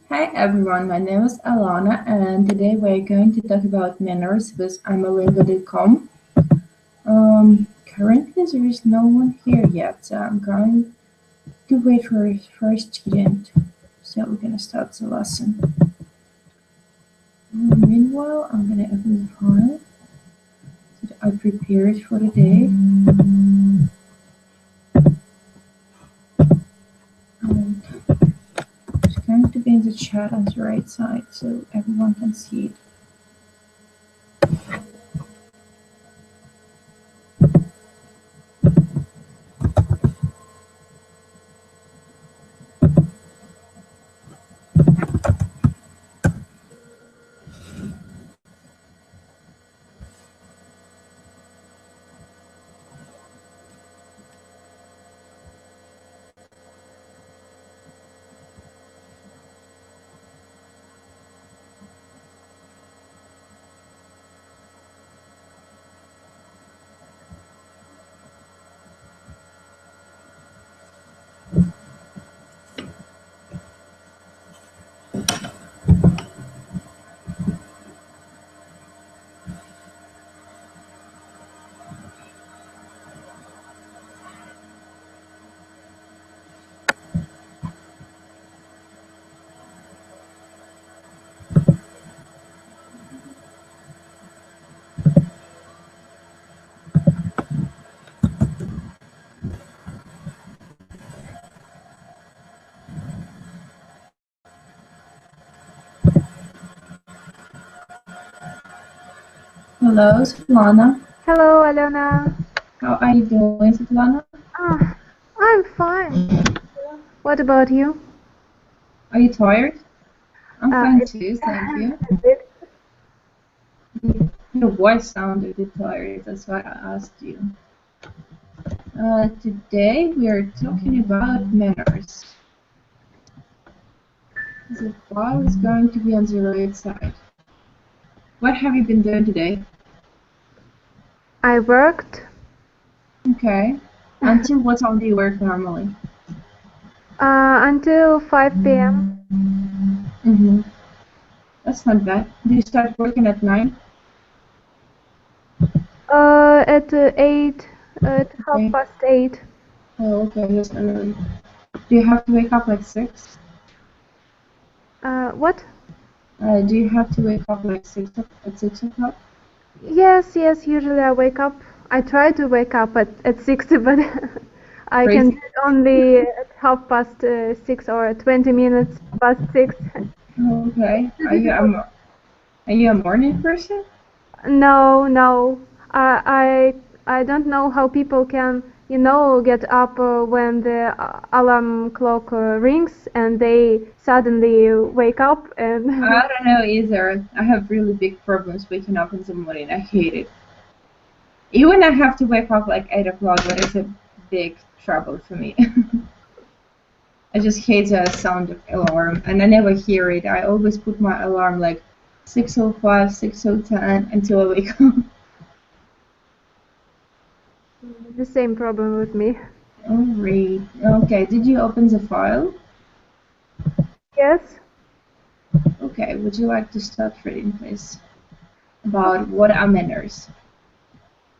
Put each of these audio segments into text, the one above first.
Hi everyone, my name is Alona and today we're going to talk about manners with Amilingo.com. Currently there is no one here yet, so I'm going to wait for a first student. So we're gonna start the lesson. Meanwhile, I'm gonna open the file that I prepared for the day. And it's going to be in the chat on the right side so everyone can see it. Hello, Svetlana. Hello, Alona. How are you doing, Svetlana? I'm fine. What about you? Are you tired? I'm fine too, thank you. Your voice sounded a bit tired, that's why I asked you. Today we are talking about manners. The file is going to be on the right side. What have you been doing today? I worked. Okay. Until what time do you work normally? Until 5 p.m. That's not bad. Do you start working at 9? At 8, at 8:30. Oh, okay, that's early. Do you have to wake up like 6? What? Do you have to wake up like 6 o'clock? Yes, usually I wake up. I try to wake up at 6, but I can do it only at 6:30 or 20 minutes past 6. Okay. Are you a morning person? No. I don't know how people can, get up when the alarm clock rings and they suddenly wake up and. I don't know either. I have really big problems waking up in the morning. I hate it. Even I have to wake up like 8 o'clock, but it's a big trouble for me. I just hate the sound of alarm, and I never hear it. I always put my alarm like 6:05, 6:10 until I wake up. The same problem with me. Alright. Okay, did you open the file? Yes. Okay, would you like to start reading, please? About what are manners?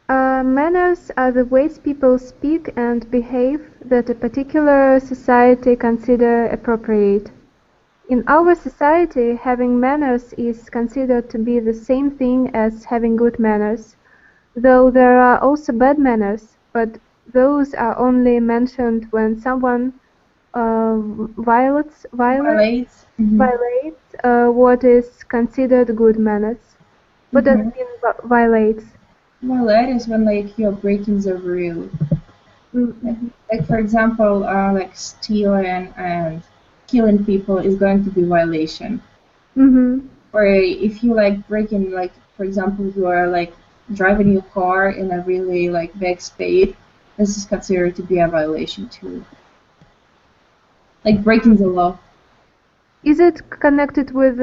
Manners are the ways people speak and behave that a particular society consider appropriate. In our society, having manners is considered to be the same thing as having good manners, though there are also bad manners, but those are only mentioned when someone violates what is considered good manners. What does it mean, violates? Violate is when like you're breaking the rule. Like for example, like stealing and killing people is going to be violation. Or if you like breaking, like for example, you are like driving your car in a really like big speed, this is considered to be a violation too. Like breaking the law. Is it connected with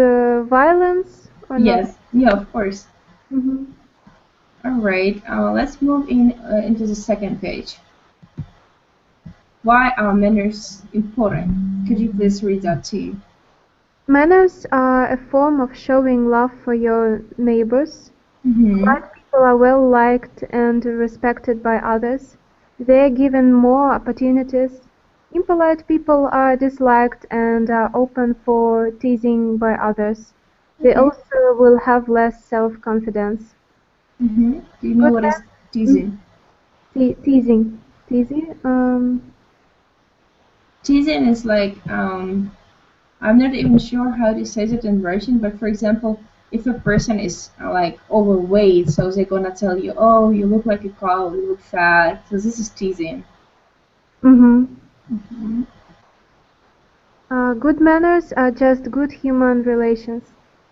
violence or not? Yes, yeah, of course. All right, let's move into the second page. Why are manners important? Could you please read that too? Manners are a form of showing love for your neighbors. Mm-hmm. Polite people are well liked and respected by others. They are given more opportunities. Impolite people are disliked and are open for teasing by others. They also will have less self-confidence. Mm-hmm. Do you know what is teasing? Teasing. Teasing is like I'm not even sure how to say it in Russian, but for example, if a person is like overweight, so they're gonna tell you, "Oh, you look like a cow, you look fat." So this is teasing. Mm-hmm. Good manners are just good human relations.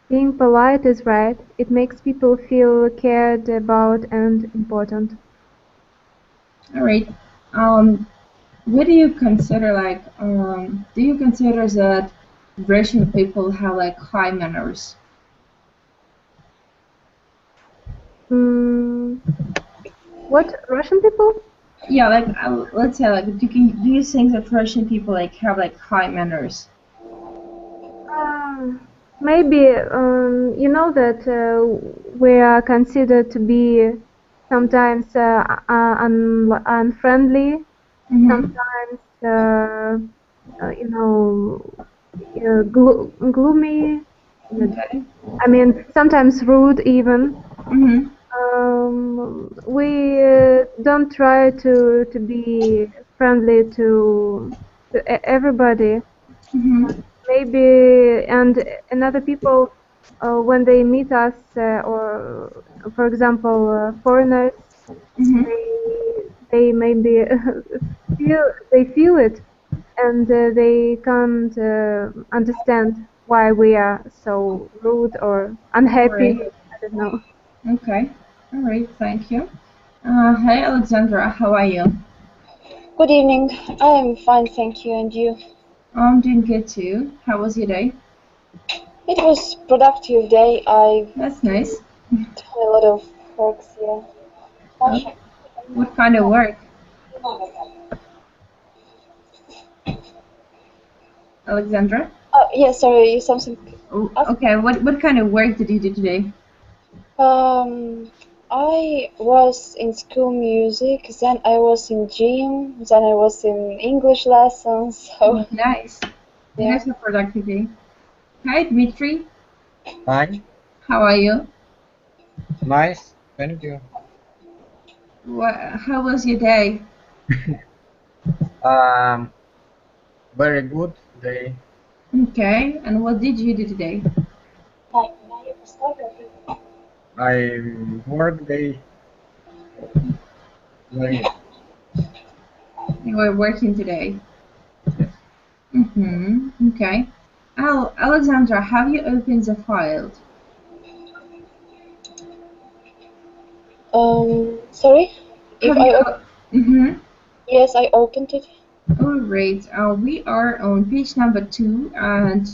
Being polite is right. It makes people feel cared about and important. All right. What do you consider like? Do you consider that Russian people have like high manners? What, Russian people? Yeah, like let's say like do you think that Russian people like have like high manners? Maybe you know that we are considered to be sometimes unfriendly, Mm-hmm. sometimes you know gloomy. Okay. I mean, sometimes rude even. Mm-hmm. We don't try to be friendly to everybody. Mm-hmm. Maybe and another people when they meet us or for example foreigners, Mm-hmm. they maybe feel it and they can't understand why we are so rude or All unhappy. right. I don't know. Okay. All right. Thank you. Hi, Alexandra. How are you? Good evening. I am fine, thank you. And you? I'm doing good too. How was your day? It was productive day. I That's nice. did a lot of works here. Oh, what kind of work, Alexandra? Oh, yeah, sorry, you something Oh, asked? okay. What kind of work did you do today? Um, I was in school music, then I was in gym, then I was in English lessons. So, Oh, nice. You yeah. have a productive day. Hi, Dmitry. Fine, How are you? nice, thank you. How was your day? Um, Very good day. Okay. And what did you do today? I work day. Very, You were working today. yes. Mm-hmm. Okay. Alexandra, have you opened the file? Sorry? If Have I you? op Mm-hmm. Yes, I opened it. All right. We are on page number 2, and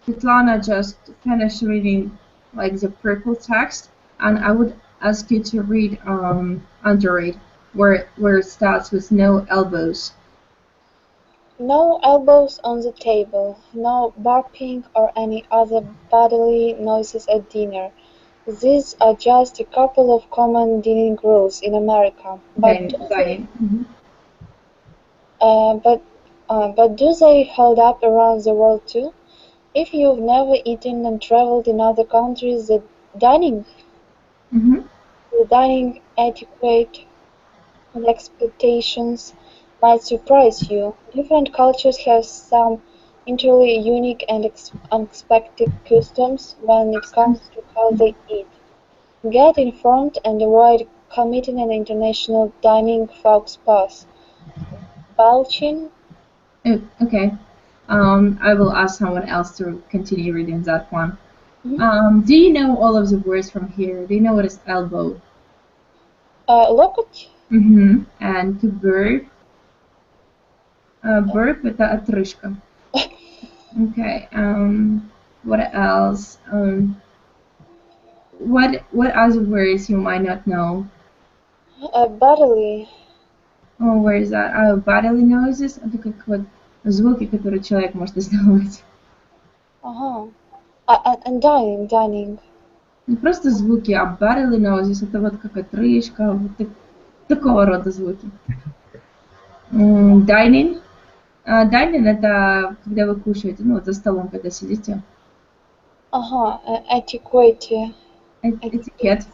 Svetlana just finished reading like the purple text, and I would ask you to read under it where it starts with no elbows. No elbows on the table, no burping or any other bodily noises at dinner. These are just a couple of common dining rules in America, but do they, Diane. Mhm. uh, but, but do they hold up around the world too? If you've never eaten and traveled in other countries, dining, Mhm. the dining etiquette and expectations might surprise you. Different cultures have some entirely unique and unexpected customs when it comes to how they eat. Get informed and avoid committing an international dining faux pas. Balchin, Oh, okay. I will ask someone else to continue reading that one. Do you know all of the words from here? Do you know what is elbow? локоть, Mm-hmm. And to burp, burp это отрыжка. Okay. What else? What other words you might not know? bodily, Oh, where is that? Bodily noises. Это как вот звуки, которые человек может издавать. Ага. And dining. Не просто звуки, а barely noises, это вот как отрыжка, вот такого рода звуки. Dining. Dining это когда вы кушаете, ну вот за столом, когда сидите. Ага. Etiquette. Этикет.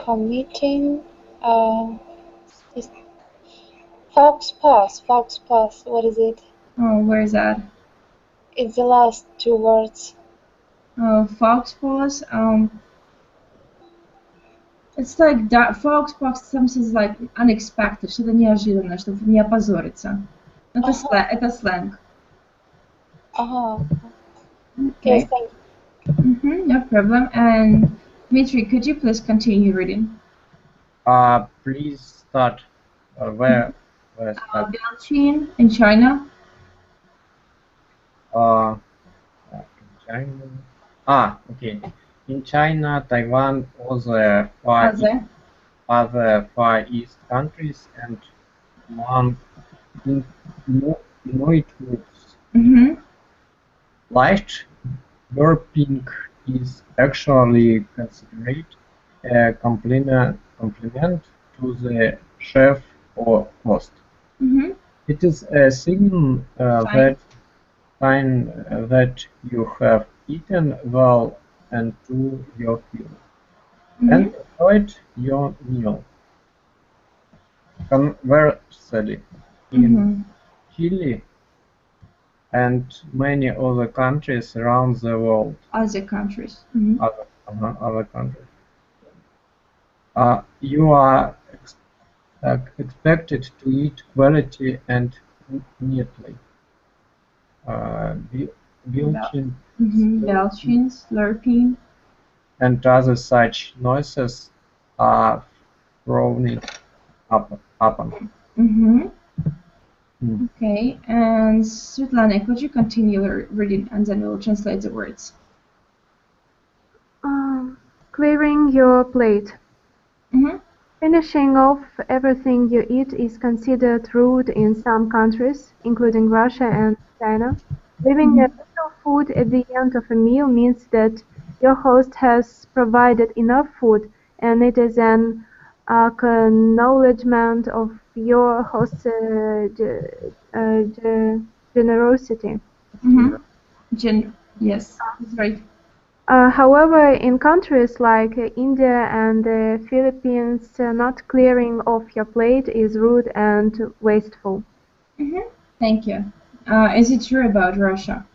Committing. Fox pass. What is it? Oh, where is that? It's the last two words. Fox paws. It's like fox paws. Something like unexpected, что-то неожиданное, чтобы не опозориться. Это сленг. Ага. Okay. Yes, thank you. No problem. And Dmitry, could you please continue reading? Please start. Where start? Belching in China. In China. Okay. In China, Taiwan, other Far East countries, and among Inuit groups. Light burping is actually considered a compliment to the chef or host. It is a sign that you have eaten well and to your fill, and enjoyed your meal. Conversely, in Chile and many other countries around the world, Other countries. other countries, you are expected to eat quality and neatly. Belching, Belching, slurping. and other such noises are frowned upon. Okay, and Svetlana, could you continue reading and then we'll translate the words? Clearing your plate. Finishing off everything you eat is considered rude in some countries, including Russia and China. Leaving a little food at the end of a meal means that your host has provided enough food, and it is an acknowledgement of your host's generosity. Yes, that's right. However, in countries like India and the Philippines, not clearing off your plate is rude and wasteful. Thank you. Is it true about Russia?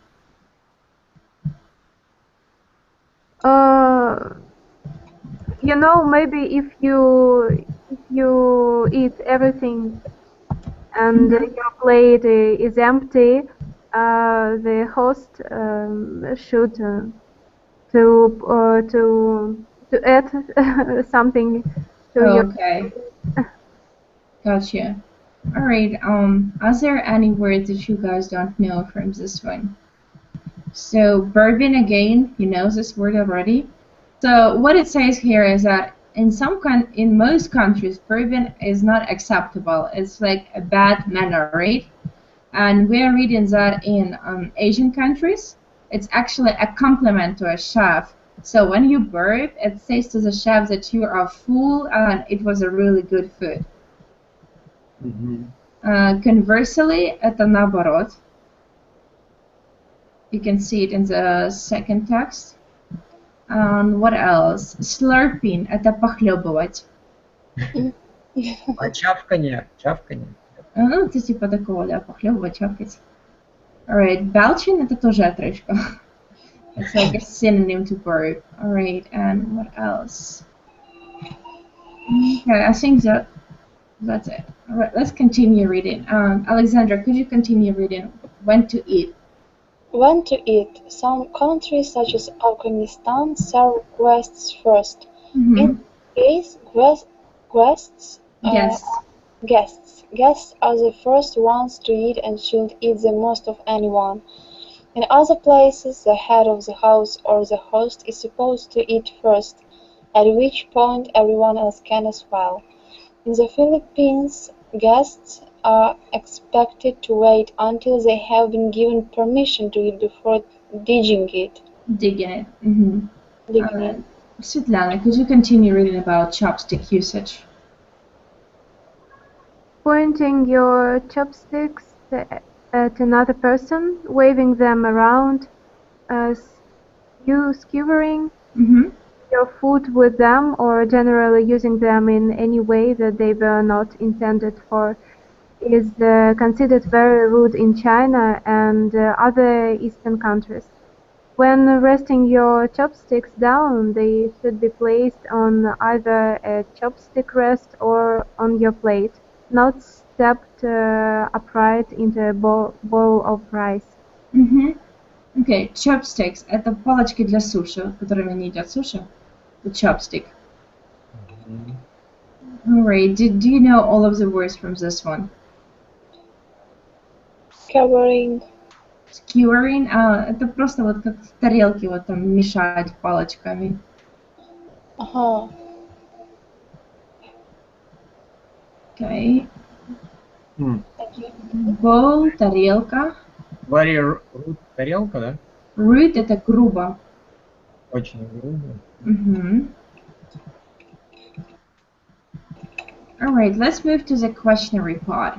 You know, maybe if you eat everything and your plate is empty, the host should to add something to your. Okay. Gotcha. All right. Are there any words that you guys don't know from this one? So burping again, you know this word already. So what it says here is that in most countries, burping is not acceptable. It's like a bad manner, right? And we're reading that in Asian countries. It's actually a compliment to a chef. So when you burp, it says to the chef that you are full and it was a really good food. Conversely, это наоборот. You can see it in the second text. What else? Slurping – это похлебывать. Чавканье. Ну, это типа такого, да, похлебывать, чавкать. Alright, belching – это тоже отрыжка. It's like a synonym to burp. Alright, and what else? Okay, I think that's it. Alright, let's continue reading. Alexandra, could you continue reading? When to eat. When to eat. Some countries, such as Afghanistan, serve guests first. In this case, guests are the first ones to eat and should eat the most of anyone. In other places, the head of the house or the host is supposed to eat first, at which point everyone else can as well. In the Philippines, guests are expected to wait until they have been given permission to eat before digging it. Digging it. Mm-hmm. Digging it. Svetlana, could you continue reading about chopstick usage? Pointing your chopsticks at another person, waving them around, you skewering your food with them, or generally using them in any way that they were not intended for, is considered very rude in China and other Eastern countries. When resting your chopsticks down, they should be placed on either a chopstick rest or on your plate, not stepped upright into a bowl of rice. Okay, chopsticks. Это палочки для суши, которыми они едят суши. The chopstick. Alright, do you know all of the words from this one? Skewering. Skewering. Это просто вот как в тарелке вот там мешать палочками. Ага. Okay. Bowl, тарелка. Very rude тарелка, да? Rude это грубо. Очень грубо. Alright, let's move to the questionnaire part.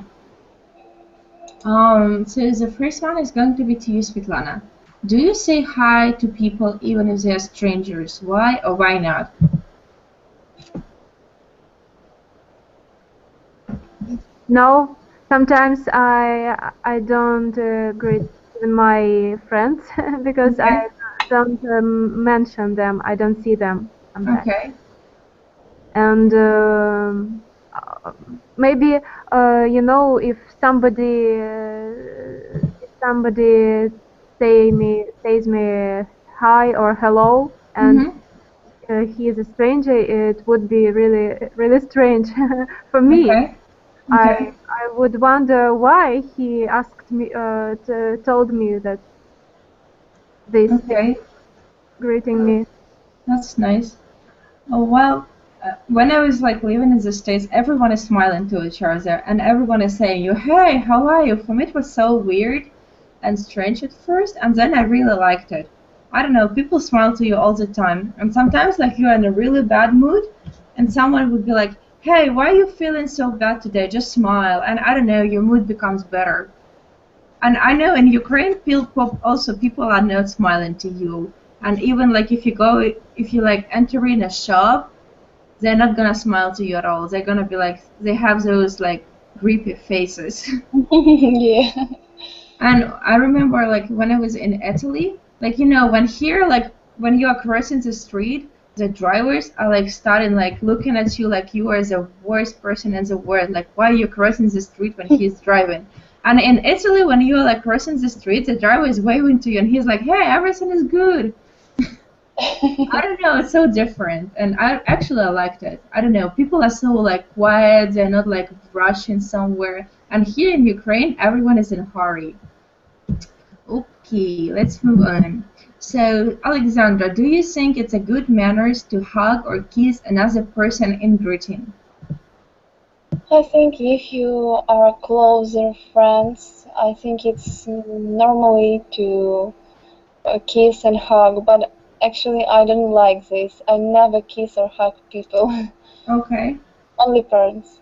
So the first one is going to be to you, Svetlana. Do you say hi to people even if they are strangers? Why or why not? No, sometimes I don't greet my friends because I don't mention them. I don't see them sometimes. Okay. And maybe you know, if somebody says me hi or hello, and he is a stranger, it would be really strange for me. Okay. I would wonder why he asked me, told me that this greeting me. That's nice. Oh well, when I was like living in the States, everyone is smiling to each other, and everyone is saying you, hey, how are you? For me, it was so weird and strange at first, and then I really liked it. I don't know, people smile to you all the time, and sometimes like you're in a really bad mood, and someone would be like, hey, why are you feeling so bad today? Just smile, and I don't know, your mood becomes better. And I know in Ukraine, people are not smiling to you, and even like if you like enter in a shop, they're not gonna smile to you at all. They're gonna be like, they have those like creepy faces. Yeah. And I remember like when I was in Italy, like you know, when you are crossing the street, the drivers are like starting like looking at you like you are the worst person in the world. Like, why are you crossing the street when he's driving? And in Italy, when you're like crossing the street, the driver is waving to you and he's like, hey, everything is good. I don't know, it's so different, and I liked it. I don't know, people are so like quiet, they're not like rushing somewhere, and here in Ukraine everyone is in a hurry. Okay, let's move on. So Alexandra, do you think it's a good manners to hug or kiss another person in greeting? I think if you are closer friends, I think it's normally to kiss and hug, but actually I don't like this. I never kiss or hug people. Okay. Only parents.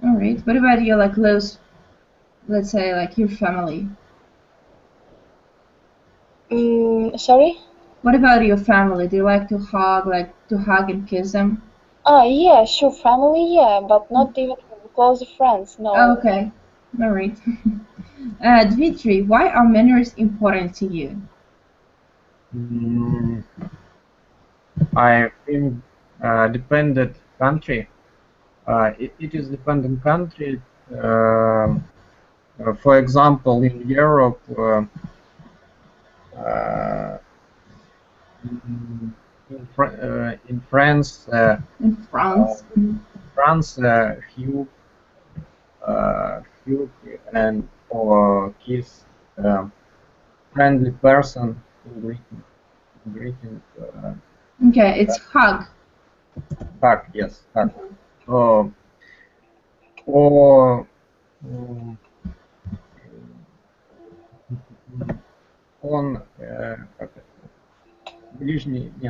Alright, what about your like close, let's say like your family? Sorry? What about your family? Do you like to hug and kiss them? Yeah, sure, family, yeah, but not even close friends, no. Okay, alright. Dmitry, why are manners important to you? I think dependent country. It is dependent country. For example, in Europe, in France, hug and or kiss friendly person in greeting. Okay, it's hug. Hug, yes, hug. Or м, он, как это,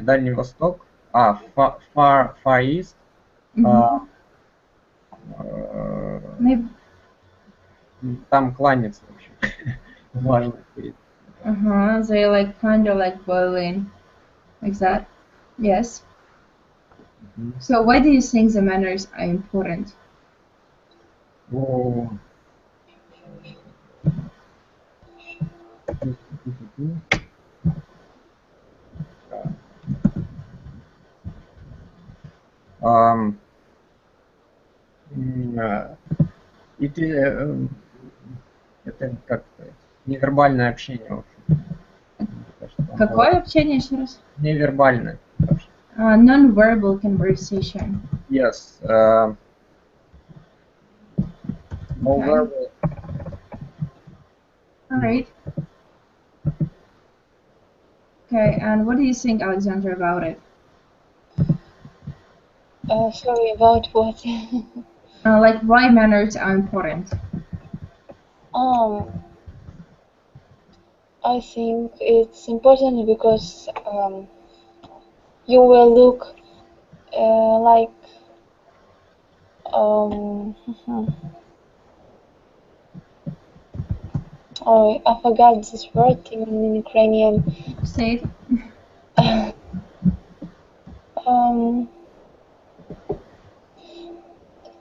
Дальний Восток, Far East, Mhm. Maybe. Там кланяться вообще важно. They like kind of like boiling, like that. Yes. So why do you think the manners are important? О, ам, это как-то невербальное общение, в общем. Какое общение еще раз? Невербальное. Non-verbal conversation. Yes. No Okay. verbal. All right. Okay, and what do you think, Alexandra, about it? Sorry, about what? Like why manners are important? I think it's important because you will look like oh, I forgot this word in Ukrainian. Say it.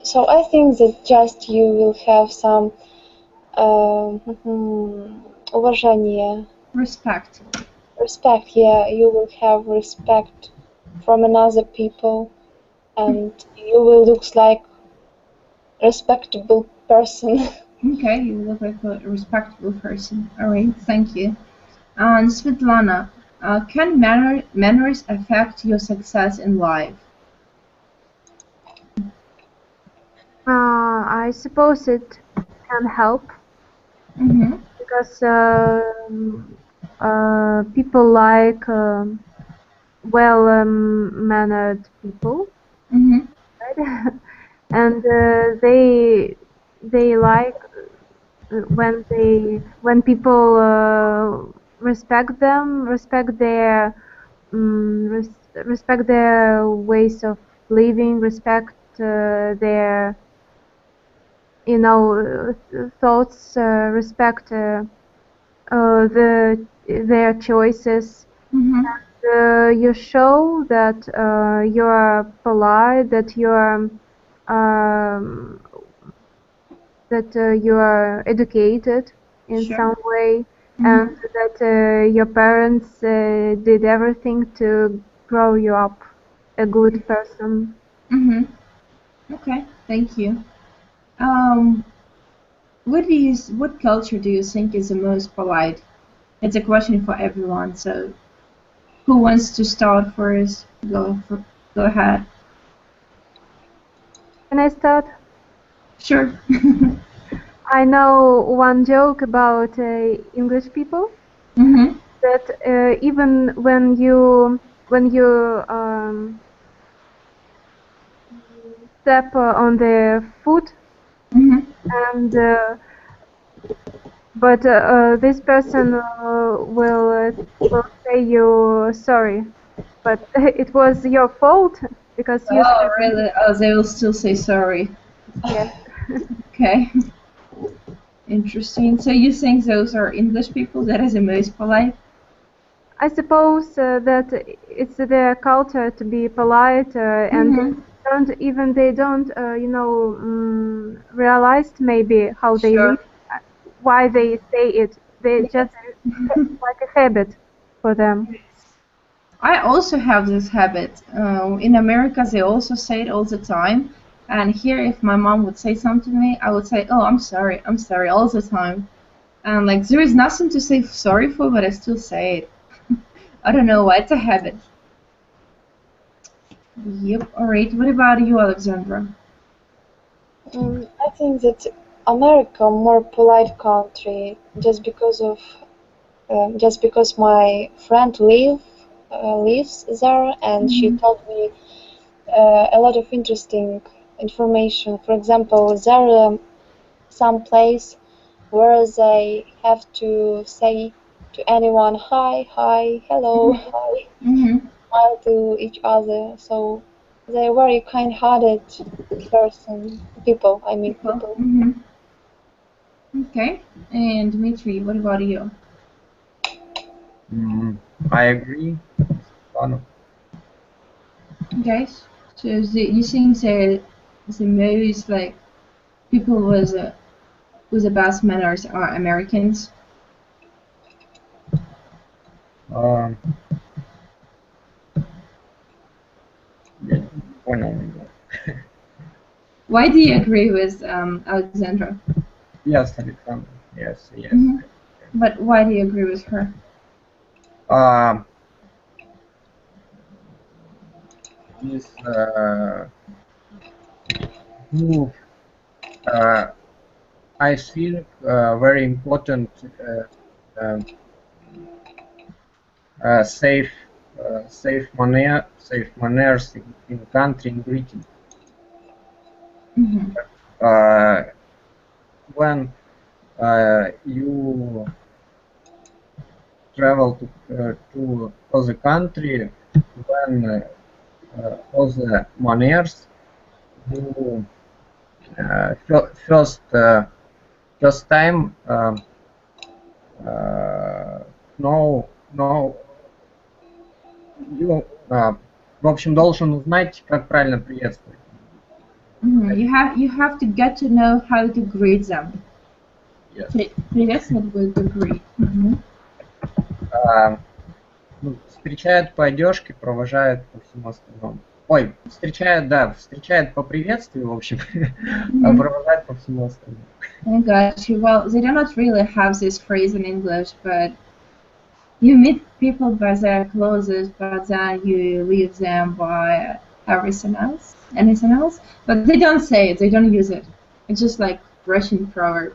So I think that just you will have some уважение. Respect. Respect, yeah, you will have respect from another people, and you will look like respectable person. Okay, you look like a respectable person. All right, thank you. And Svetlana, can manners affect your success in life? I suppose it can help because people like well-mannered people, right? And they like when people respect them, respect their ways of living, respect their thoughts, respect their choices. And you show that you are polite, that you are educated in some way, and that your parents did everything to grow you up a good person. Okay, thank you. What culture do you think is the most polite? It's a question for everyone. So, who wants to start first? Go ahead. Can I start? Sure. I know one joke about English people that even when you step on their foot, and but this person will say you sorry, but it was your fault because you. Oh, really? Oh, they will still say sorry. Yes. Okay. Interesting. So you think those are English people that is the most polite? I suppose that it's their culture to be polite, and they don't realize maybe how they live, why they say it. They just like a habit for them. I also have this habit. In America, they also say it all the time. And here, if my mom would say something to me, I would say, "Oh, I'm sorry, all the time." And like, there is nothing to say sorry for, but I still say it. I don't know why. It's a habit. Yep. All right. What about you, Alexandra? I think that America more polite country just because my friend lives there, and she told me a lot of interesting information. For example, there some place where they have to say to anyone hi, hi, hello, hi, smile to each other. So they're very kind-hearted people. I mean people. Okay. And Dmitry, what about you? I agree. Okay. So you think the most like people with the best manners are Americans? Why do you agree with Alexandra? Yes, Alexandra. Yes, yes. But why do you agree with her? This I think very important safe manners in country in greeting. When you travel to other country, when other manners, you first time you в общем должен узнать, как правильно приветствовать. You have to get to know how to greet them. Yes. Приветствовать будет to greet. Встречают по одежке, провожают по всему остальному. Ой, встречают по приветствию, в общем, а провожают по всему остальному. I got you. Well, they do not really have this phrase in English, but you meet people by their clothes, but then you leave them by anything else. But they don't say it, they don't use it. It's just like Russian proverb.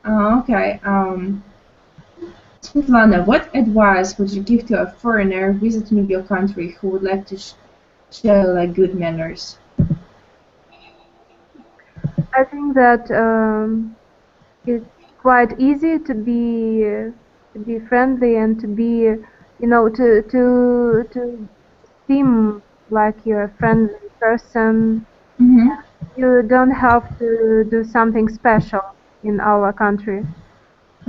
Okay. Svetlana, what advice would you give to a foreigner visiting your country who would like to show like good manners? I think that it's quite easy to be friendly and to be, to seem like you're a friendly person. You don't have to do something special in our country.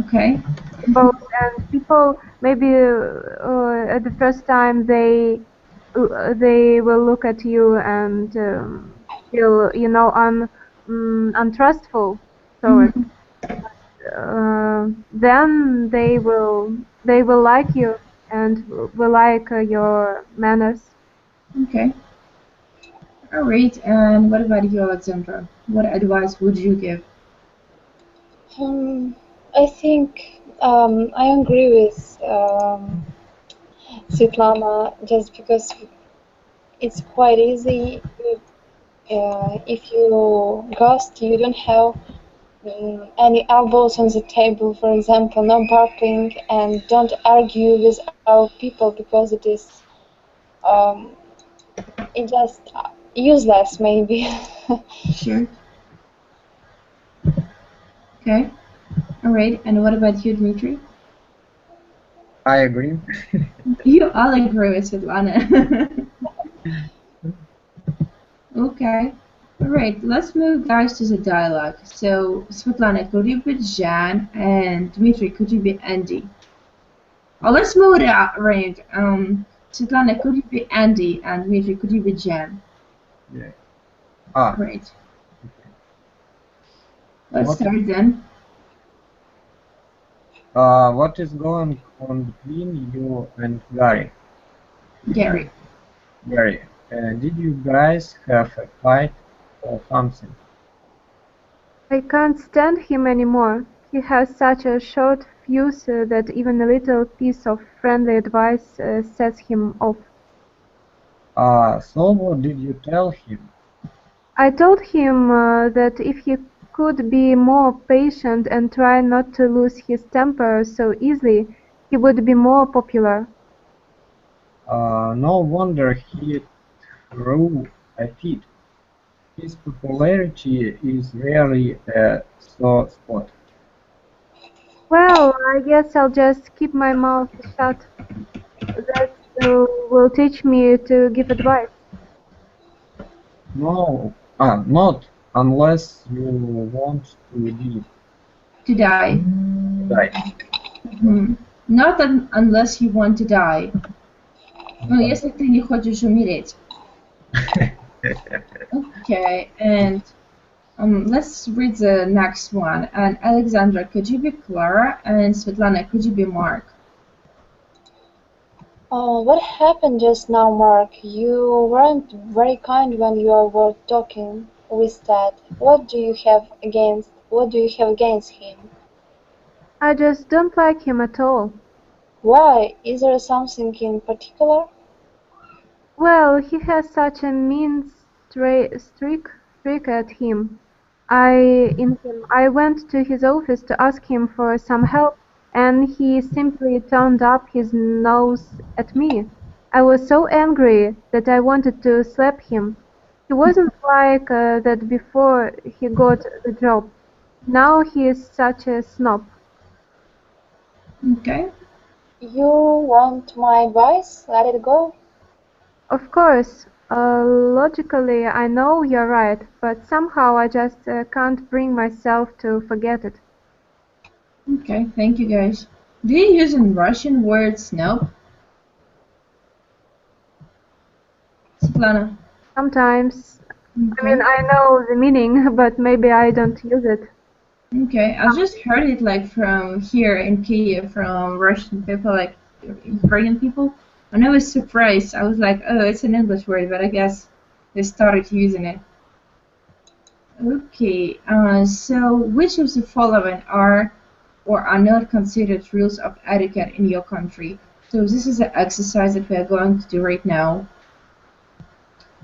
Okay. And people maybe at the first time they will look at you and feel untrustful. So then they will like you and will like your manners. Okay. All right. And what about you, Alexandra? What advice would you give? I think I agree with Svetlana, just because it's quite easy. If you ghost, you don't have any elbows on the table, for example, no burping, and don't argue with our people because it is it just useless, maybe. Sure. Okay. All right. And what about you, Dmitry? I agree. You all agree with Svetlana. Okay. All right. Let's move, guys, to the dialogue. So, Svetlana, could you be Jan, and Dmitry, could you be Andy? Oh, let's move it around. Svetlana, could you be Andy, and Dmitry, could you be Jan? Yeah. Great. Let's start then. What is going on between you and Gary? Gary. Did you guys have a fight or something? I can't stand him anymore. He has such a short fuse that even a little piece of friendly advice sets him off. So what did you tell him? I told him that if he could be more patient and try not to lose his temper so easily, he would be more popular. No wonder he threw a fit. his popularity is really a sore spot. Well, I guess I'll just keep my mouth shut. That will teach me to give advice. No, not unless you want to leave. To die. Die. Not unless you want to die. Ну, если ты не хочешь умереть. Okay, and let's read the next one. And Alexandra, could you be Clara? And Svetlana, could you be Mark? What happened just now, Mark? You weren't very kind when you were talking with Dad. What do you have against him? I just don't like him at all. Why? Is there something in particular? Well, he has such a mean streak at him. I went to his office to ask him for some help, and he simply turned up his nose at me. I was so angry that I wanted to slap him. He wasn't like that before he got the job. Now he is such a snob. Okay. You want my advice? Let it go. Of course, logically I know you're right, but somehow I just can't bring myself to forget it. Okay, thank you guys. Do you use in Russian word snob? Svetlana? Sometimes. Okay. I mean, I know the meaning, but maybe I don't use it. Okay, I just heard it like from here in Kiev, from Russian people, like Ukrainian people. And I was surprised. I was like, oh, it's an English word, but I guess they started using it. Okay, so which of the following are or are not considered rules of etiquette in your country? So this is an exercise that we are going to do right now.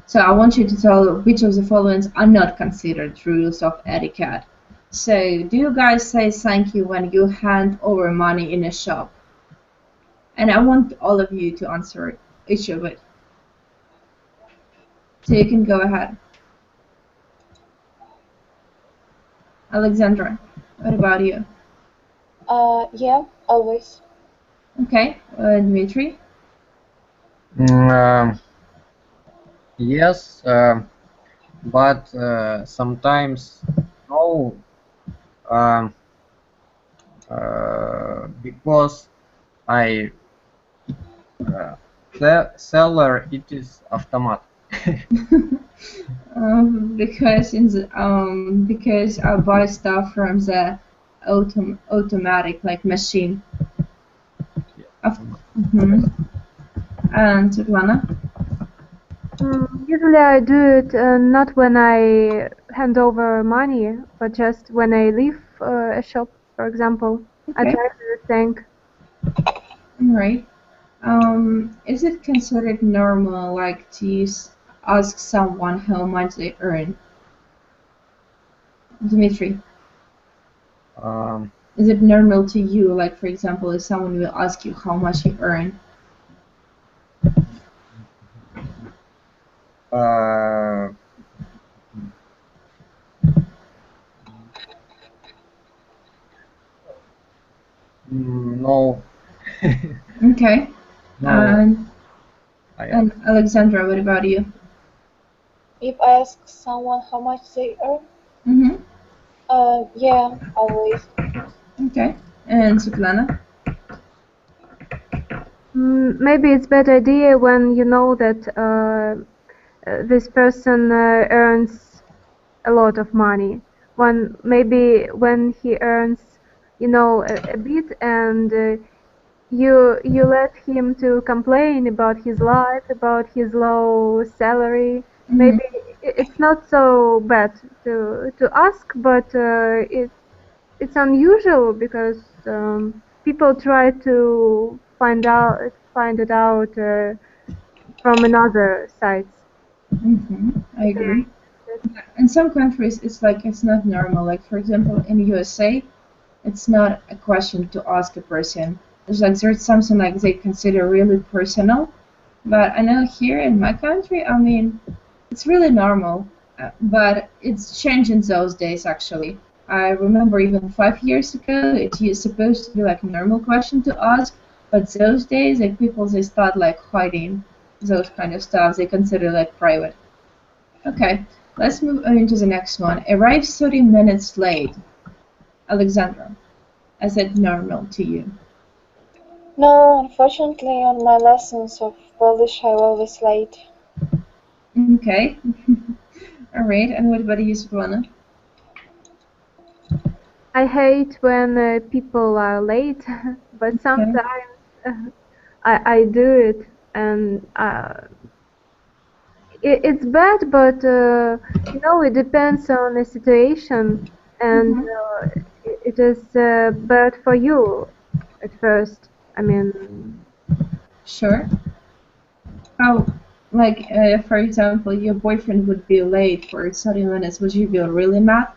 So I want you to tell which of the following are not considered rules of etiquette. So do you guys say thank you when you hand over money in a shop? And I want all of you to answer each of it. So you can go ahead. Alexandra, what about you? Yeah, always. Okay, Dmitry? Yes, but sometimes no, because the seller it is automat. Because I buy stuff from the automatic like machine. And Svetlana? Usually I do it not when I hand over money, but just when I leave a shop, for example. I Okay. try to thank. Alright. Is it considered normal like to ask someone how much they earn? Dmitry? Is it normal to you, like for example, if someone will ask you how much you earn? No. Okay. No. And Alexandra, what about you? If I ask someone how much they earn? Yeah, always. Okay. And Svetlana? Maybe it's a bad idea when you know that this person earns a lot of money. Maybe when he earns, a bit, and you let him to complain about his life, about his low salary. Maybe it's not so bad to ask, but it's unusual because people try to find it out from another sides. I agree. In some countries, it's not normal. Like for example, in USA, it's not a question to ask a person. There's something like they consider really personal. But I know here in my country, I mean, it's really normal. but it's changing those days actually. I remember even 5 years ago, it was supposed to be like a normal question to ask, but those days, like people, they start like hiding those kind of stuff. They consider like private. Okay, let's move on to the next one. Arrive 30 minutes late. Alexandra, is it normal to you? No, unfortunately, on my lessons of Polish, I'm always late. Okay. All right, and what about you, Svetlana? I hate when people are late, but sometimes I do it, and it's bad, but you know, it depends on the situation, and it is bad for you at first. I mean, Sure. How, like, for example, your boyfriend would be late for 30 minutes. Would you be really mad?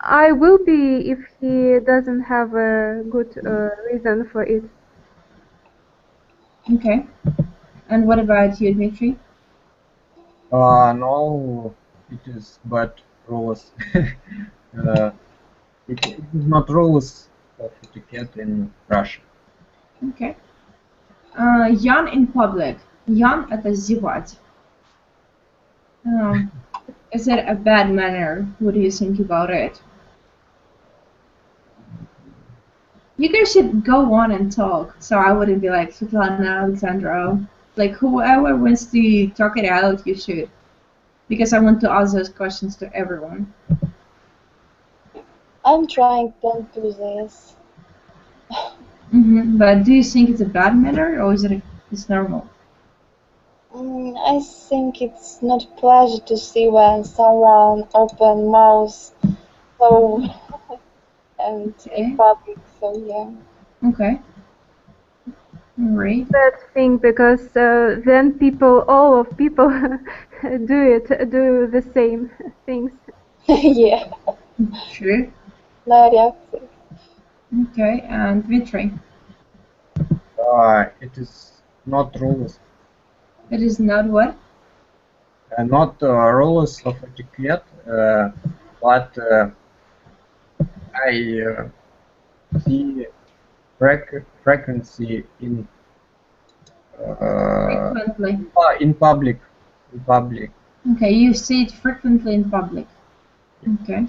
I will be if he doesn't have a good reason for it. Okay. And what about you, Dmitry? No, it is bad rules. It is not rules of etiquette in Russia. Okay. Yawn in public. Yawn это зевать. Is it a bad manner? What do you think about it? You guys should go on and talk, so I wouldn't be like Svetlana, Alexandra. Like whoever wants to talk it out, you should, because I want to ask those questions to everyone. I'm trying to do this. But do you think it's a bad manner or is it's normal? I think it's not a pleasure to see when someone open mouth so and in public. So yeah. Okay. All right. Bad thing because then all of people do the same things. Yeah. Sure. No reaction. Okay, and Dmitry. It is not rules. It is not what? Not rules of etiquette, but I see frequency in Frequently. in public. Okay, you see it frequently in public. Okay.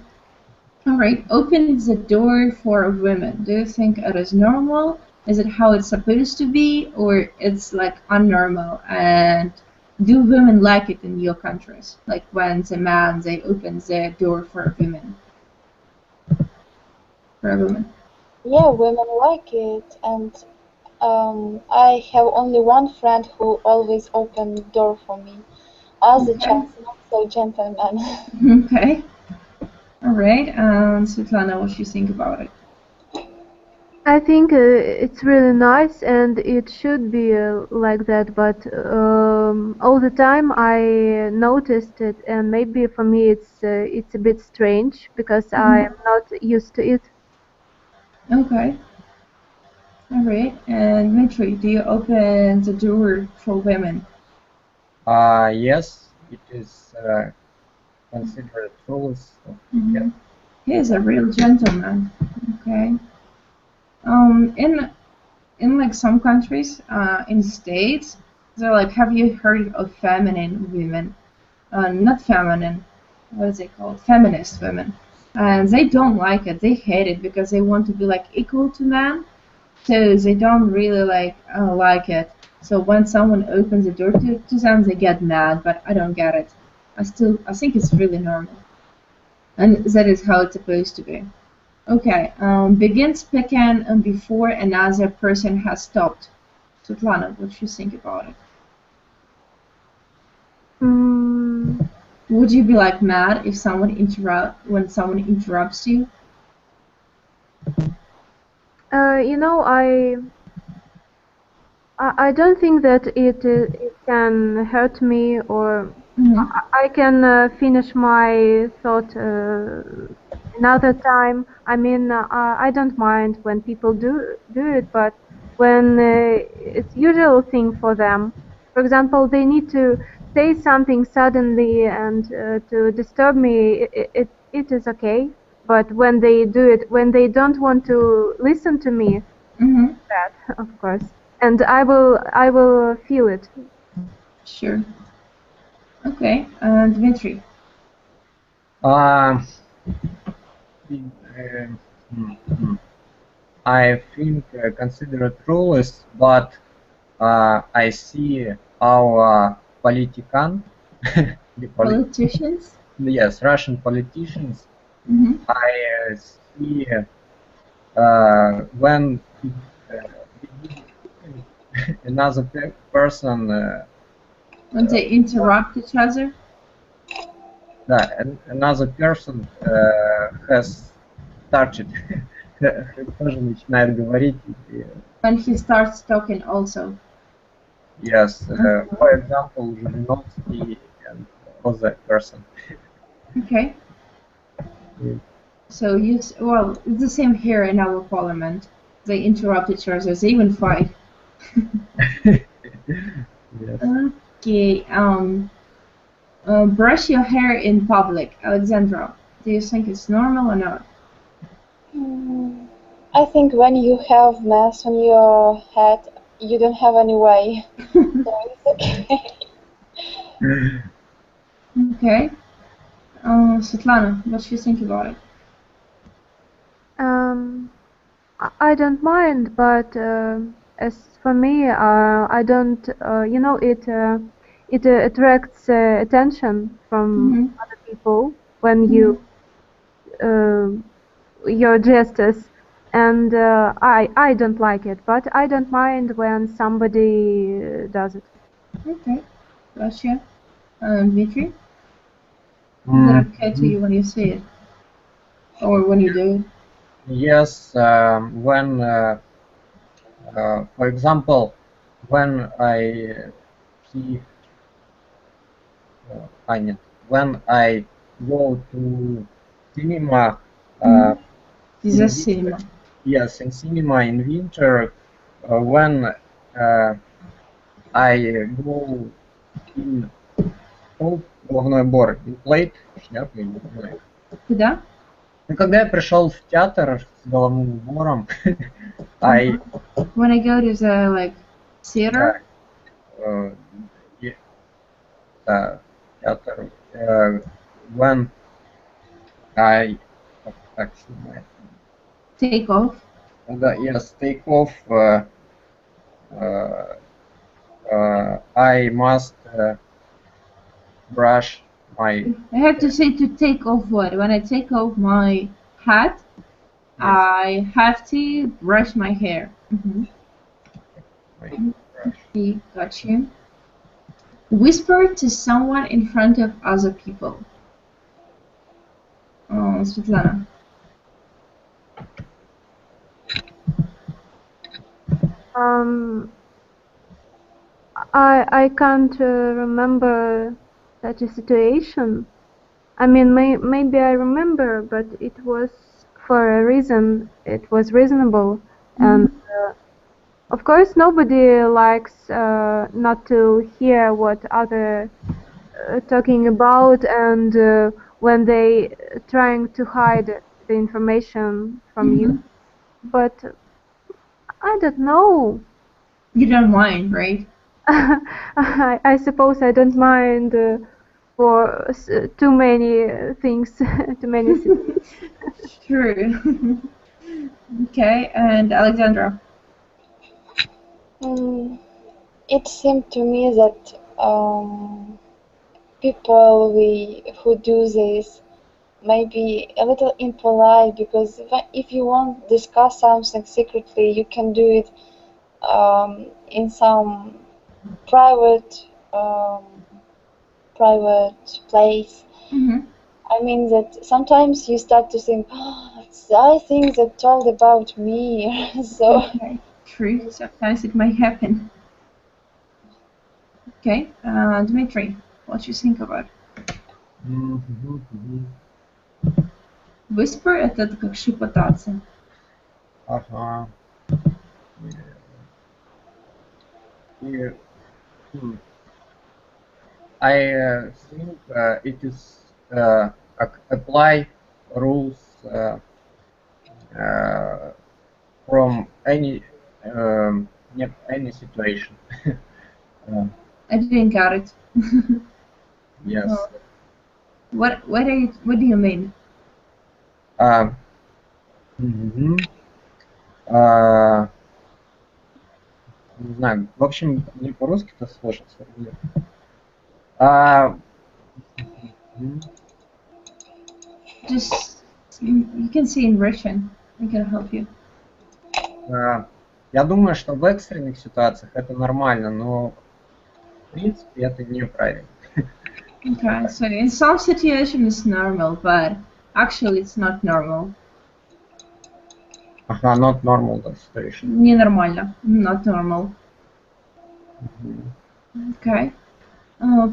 All right. Open the door for women. Do you think it is normal? Is it how it's supposed to be, or it's like unnormal? And do women like it in your countries? Like when the man they open the door for women. For a woman. Yeah, women like it, and I have only one friend who always open the door for me. Other chance, not so gentleman. Okay. All right. Svetlana, what do you think about it? I think it's really nice and it should be like that, but all the time I noticed it, and maybe for me it's a bit strange because I am not used to it. Okay. All right. And Dmitry, do you open the door for women? Yes, it is considered rules of etiquette. He is a real gentleman. Okay. In like some countries, in states, they're like, have you heard of feminine women? Not feminine. What is it called? Feminist women. And they don't like it. They hate it because they want to be like equal to men. So they don't really like it. So when someone opens the door to them, they get mad. But I don't get it. I think it's really normal, and that is how it's supposed to be. Okay. Begin speaking before another person has stopped. Svetlana, what do you think about it? Would you be like mad if when someone interrupts you? You know, I don't think that it can hurt me, or I can finish my thought another time. I mean, I don't mind when people do it, but when it's usual thing for them. For For example, they need to say something suddenly and to disturb me. It is okay. But when they do it, when they don't want to listen to me, that of course, and I will feel it. Sure. Okay, Dmitry. I think considerate rules, but I see our Politicians? Yes, Russian politicians. I see when another person when they interrupt each other? Another person has started тоже начинает говорить. When he starts talking also. Yes, for example, Zhirinovsky and other person. Okay. So well, it's the same here in our parliament. They interrupt each other. They even fight. Yes. Okay. Brush your hair in public, Alexandra. Do you think it's normal or not? I think when you have mess on your head, you don't have any way. So it's okay. Okay. Svetlana, what do you think about it? I don't mind, but as for me, I don't. It attracts attention from other people when you your gestures, and I don't like it, but I don't mind when somebody does it. Okay, gotcha. Dmitry, is it okay to you when you see it, or when you do it? Yes, when, for example, when I see, when I go to cinema, Cinema. Yes, in cinema in winter, when I go in головной убор, in plate, шляпа, я не знаю. Куда? Ну, когда я пришел в театр с головным убором, When I go to the like theater. Theater. When I actually Take off. Yes, take off. I must brush my. I have to say to take off what? When I take off my hat, yes. I have to brush my hair. Okay, got you. Whisper to someone in front of other people. Svetlana. I can't remember such a situation. I mean, maybe I remember, but it was for a reason. It was reasonable, and of course, nobody likes not to hear what other talking about, and when they trying to hide the information from you. But I don't know. You don't mind, right? I suppose I don't mind for too many things, too many things. True. Okay, and Alexandra. It seemed to me that people who do this may be a little impolite, because if you want to discuss something secretly, you can do it in some private place. I mean that sometimes you start to think, oh, I think they told about me. So okay. True, sometimes it might happen. Okay, Dmitry, what do you think about it? Whisper — это как шепотаться. I think it is apply rules from any situation. I didn't get it. Yes. What do you mean? Мгм. Не знаю, в общем, мне по-русски-то сложно сформулировать. Мгм. Just you can say in Russian. I can help you. Я думаю, что в экстренных ситуациях это нормально, но в принципе это неправильно. Okay, so in some situations it's normal, but actually it's not normal. Ага, not normal the situation. Ненормально. Not normal. Okay.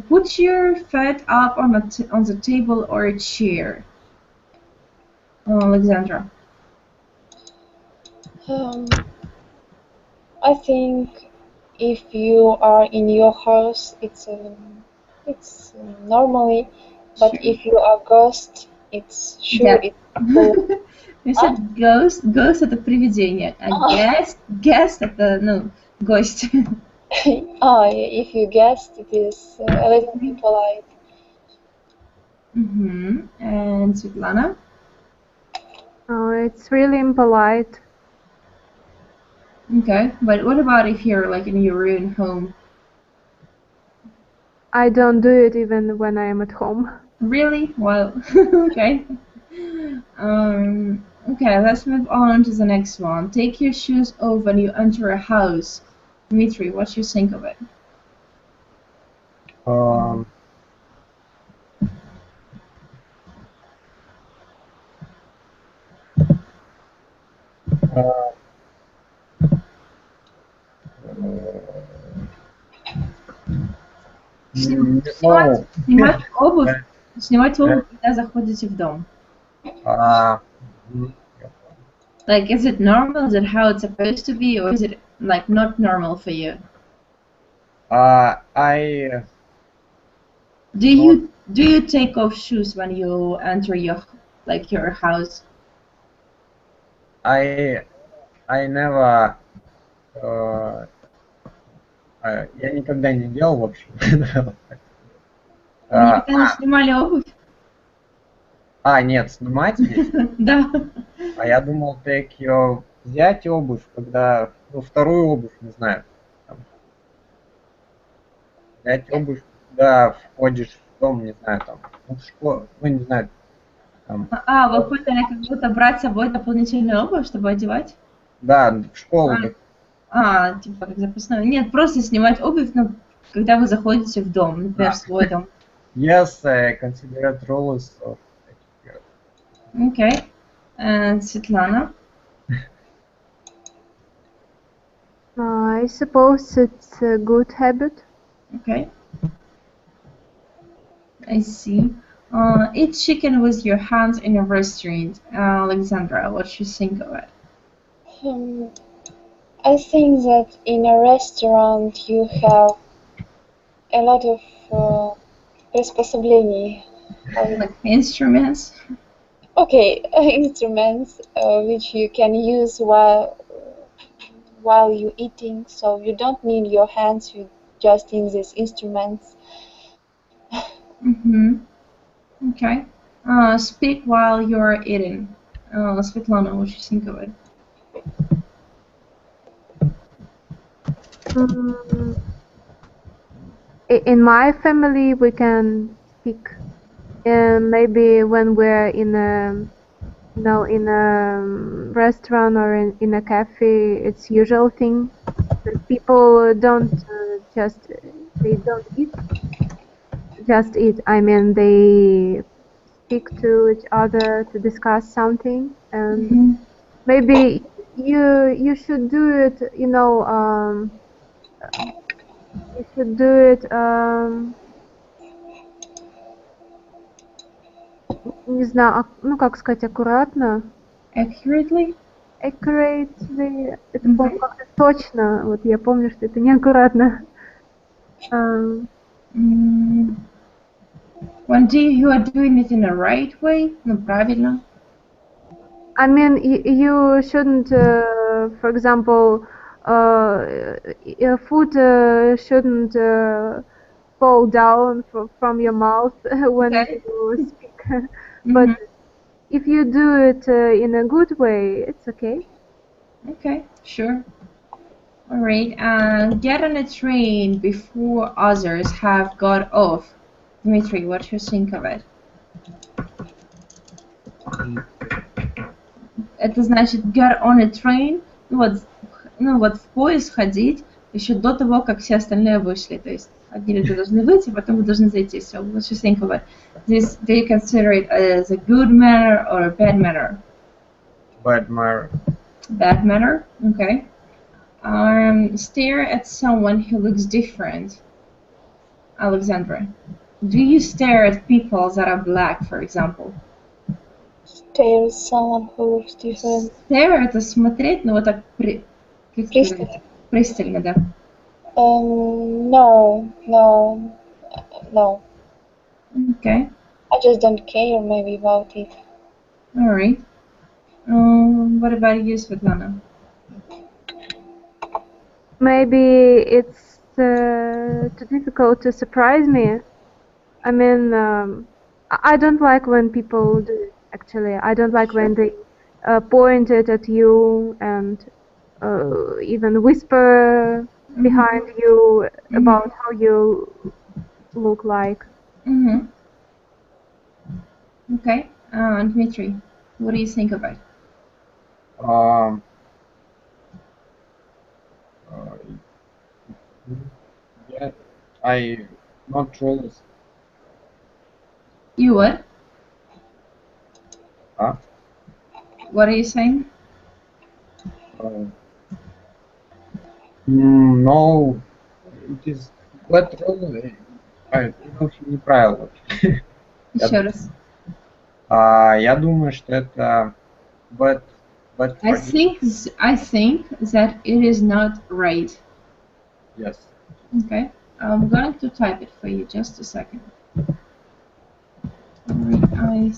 Put your feet up on on the table or a chair. Alexandra. I think if you are in your house, it's normally, but Sure. if you are ghost, it's sure Yeah. it's You said ghost. Ghost это привидение. А guest это, ну, гость. if you guessed, it is a little bit polite. And Svetlana? Oh, it's really impolite. Okay, but what about if you're like in your own home? I don't do it even when I am at home. Really? Well, okay. Okay, let's move on to the next one. Take your shoes off when you enter a house. Dmitry, what do you think of it? Снимать обувь, когда заходите в дом. Like, is it normal? Is it how it's supposed to be, or is it like not normal for you? Do you take off shoes when you enter your house? I never. Я никогда не делал, в общем. Вы никогда не снимали обувь? Нет, снимать здесь? Да. А я думал, взять обувь, когда, вторую обувь, не знаю. Взять обувь, когда входишь в дом, не знаю, в школу, не знаю. Вы поняли, как будто брать с собой дополнительную обувь, чтобы одевать? Да, в школу. Типа как запасную. Нет, просто снимать обувь, когда вы заходите в дом, например, в свой дом. Yes, I consider it rules of etiquette. Okay. And Svetlana? I suppose it's a good habit. Okay. I see. Eat chicken with your hands in a restaurant. Alexandra, what do you think of it? I think that in a restaurant you have a lot of приспособлений. Like instruments? Okay, instruments which you can use while you're eating, so you don't need your hands, you just need these instruments. Okay. Speak while you're eating. Svetlana, what do you think of it? In my family, we can speak. Maybe when we're in a restaurant or in a cafe, it's usual thing. People don't they don't eat, just eat. I mean, they speak to each other to discuss something, and maybe you should do it. You should do it. Не знаю, как сказать аккуратно. Accurately? Accurately. Это как-то точно. Вот я помню, что это неаккуратно. When you are doing it in the right way, ну, правильно. I mean, you shouldn't, for example, your food shouldn't fall down from your mouth when you speak. But if you do it in a good way, it's okay. Okay, sure. All right. Get on a train before others have got off. Dmitry, what do you think of it? Это значит get on a train, ну вот в поезд ходить еще до того, как все остальные вышли. То есть одни люди должны выйти, потом вы должны зайти. So what do you think of it? Do you consider it as a good manner or a bad manner? Bad manner. Bad manner? Okay. Stare at someone who looks different. Alexandra, do you stare at people that are black, for example? Stare at someone who looks different. Stare — это смотреть, но вот так Пристально. Пристально, да. No. Okay. I just don't care maybe about it. All right. What about you, Svetlana? Maybe it's too difficult to surprise me. I mean, I don't like when people do it, actually. I don't like when they point it at you and even whisper behind you about how you look like. Okay. Dmitry, what do you think of it? Yeah, I not really. You what? Huh? What are you saying? No, it is but really. Неправильно. Еще раз. Я думаю, что это but I think that it is not right. Yes. Okay. I'm going to type it for you. Just a second. I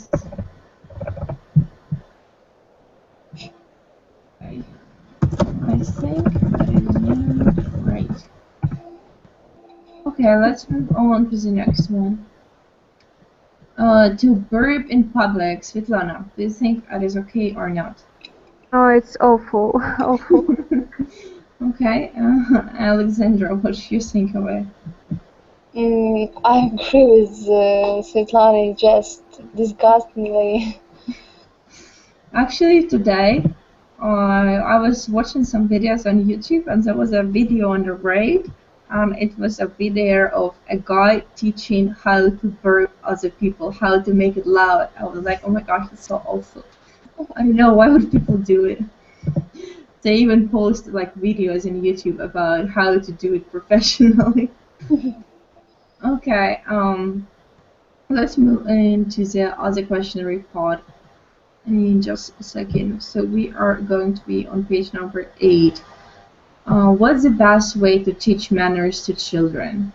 think that is not right. Okay, let's move on to the next one. To burp in public, Svetlana, do you think that is okay or not? Oh, it's awful, awful. Okay, Alexandra, what do you think of it? I agree with Svetlana, just disgustingly. Actually, today, I was watching some videos on YouTube, and there was a video on the raid. It was a video of a guy teaching how to burp other people, how to make it loud. I was like, oh my gosh, it's so awful. I don't know, why would people do it? They even post like videos on YouTube about how to do it professionally. Okay, let's move into the other questionnaire part in just a second. So we are going to be on page number 8. What's the best way to teach manners to children?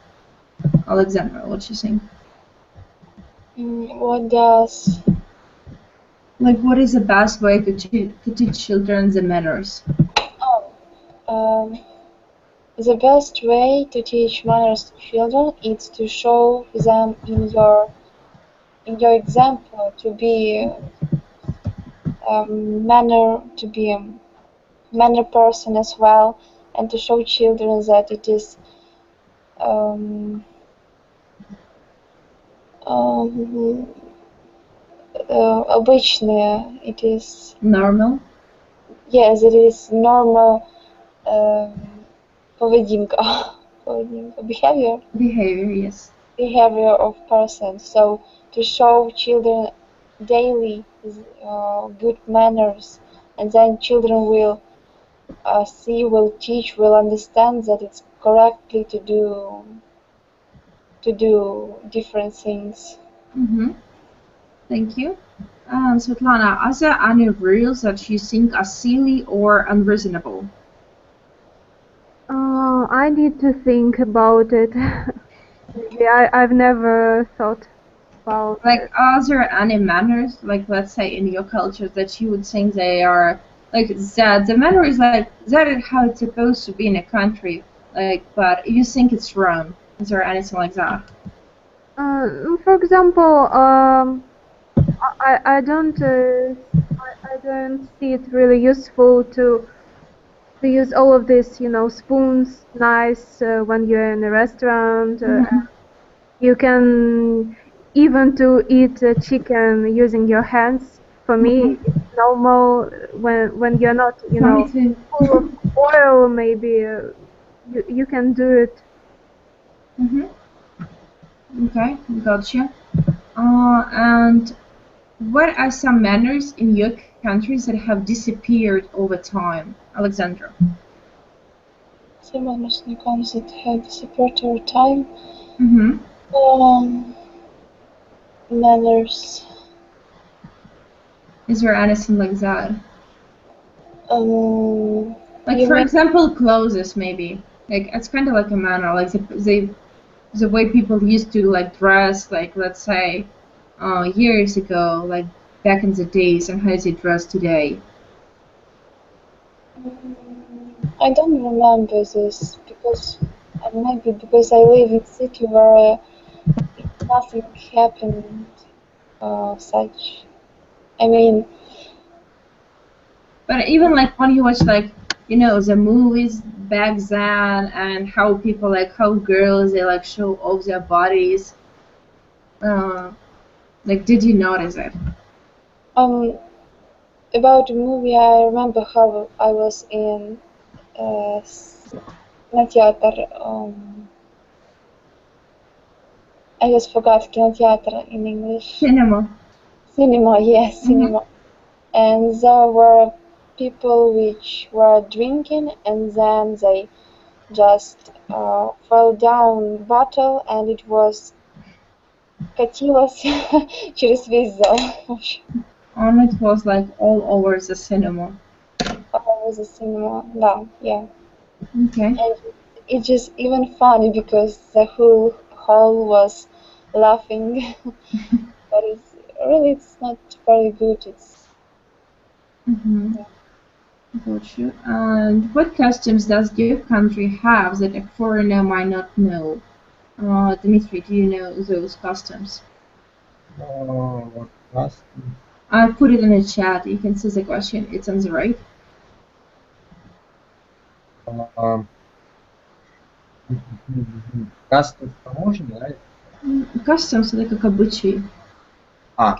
Alexandra, what do you think? What is the best way to teach children the manners? The best way to teach manners to children is to show them in your example to be a manner person as well, and to show children that it is обычное, it is normal. Yes, it is normal поведінка, behavior. Behavior, yes. Behavior of person. So to show children daily good manners, and then children will see, will teach, will understand that it's correctly to do different things. Thank you. Svetlana, are there any rules that you think are silly or unreasonable? I need to think about it. I've never thought about Like, are there any manners, like let's say in your culture, that you would think they are like that? The manner is like that is how it's supposed to be in a country, like, but you think it's wrong. Is there anything like that? For example, I don't I don't see it really useful to use all of this, spoons, knives when you're in a restaurant. You can even to eat chicken using your hands. For me, it's normal when you're not, full of oil. Maybe you can do it. Okay, gotcha. And what are some manners in your countries that have disappeared over time, Alexandra? Some manners in countries that have disappeared over time. Manners. Is there anything like that? Like, for mean- example, clothes, maybe. Like, it's kind of like a manner, like the way people used to like dress, like let's say, years ago, like back in the days, and how they dress today. I don't remember this because maybe because I live in a city where nothing happened such. I mean, But even like when you watch like the movies back then, and how people like how girls they like show off their bodies. Like, did you notice it? about the movie, I remember how I was in кинотеатр. I just forgot кинотеатр in English. Cinema. Cinema, yes, cinema. And there were people which were drinking, and then they just fell down bottle, and it was катилось через весь зал. And it was like all over the cinema. All over the cinema, да, yeah. Okay. And it's just even funny because the whole hall was laughing. But it's not very good. It's Got you. And what customs does your country have that a foreigner might not know? Dmitry, do you know those customs? What custom? I put it in the chat. You can see the question. It's on the right. Customs таможни, right? Customs это как обычаи. А,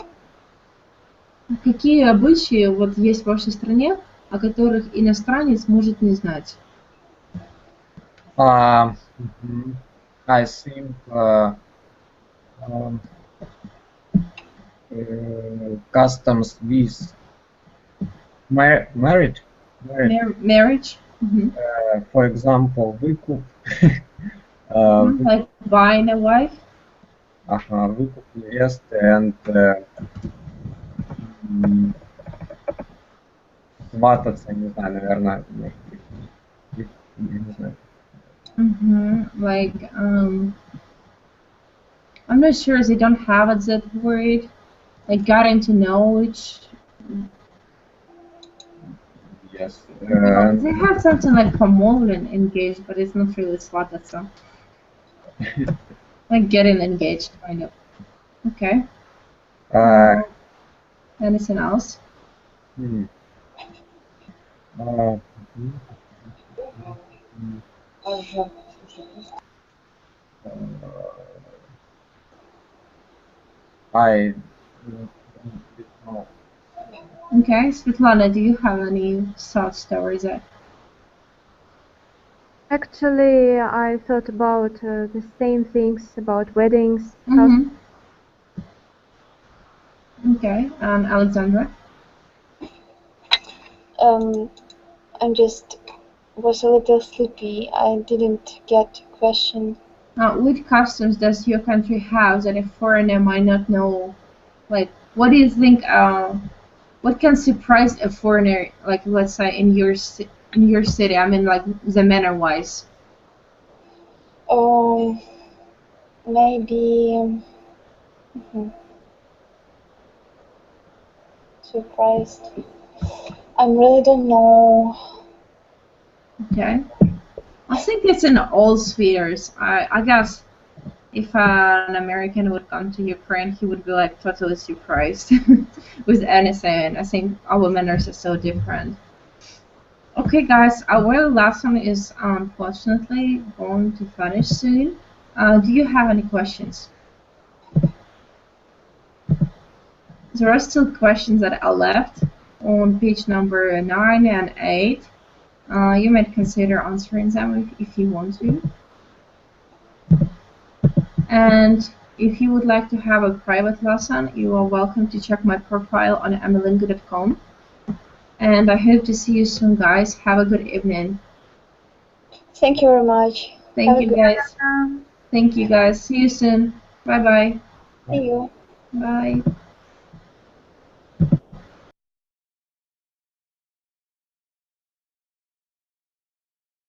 Какие обычаи вот есть в вашей стране, о которых иностранец может не знать? I think customs with marriage, Marriage. for example, выкуп, Like buying a wife. выкуп невесты and свататься, не знаю, наверное, может быть, я не знаю. Like, I'm not sure they don't have it that word. Like getting to know each. Yes. They have something like помолвлен, engaged, but it's not really свататься. Like getting engaged, kind of. Okay. Anything else? I don't know. Okay, Svetlana, do you have any short stories there? Actually, I thought about the same things about weddings. Okay, and Alexandra? I just was a little sleepy. I didn't get a question. Which customs does your country have that a foreigner might not know? Like, what do you think? What can surprise a foreigner? Like, let's say in your city. I mean, like the manner-wise. maybe surprised. I really don't know. Okay. I think it's in all spheres. I guess if an American would come to Ukraine, he would be like totally surprised with anything. I think our manners are so different. Okay, guys, our lesson is unfortunately going to finish soon. Do you have any questions? There are still questions that are left on page number 9 and 8. You might consider answering them if you want to. And if you would like to have a private lesson, you are welcome to check my profile on amilingo.com. And I hope to see you soon, guys. Have a good evening. Thank you very much. Thank you, guys. Thank you, guys. See you soon. Bye-bye. See you. Bye.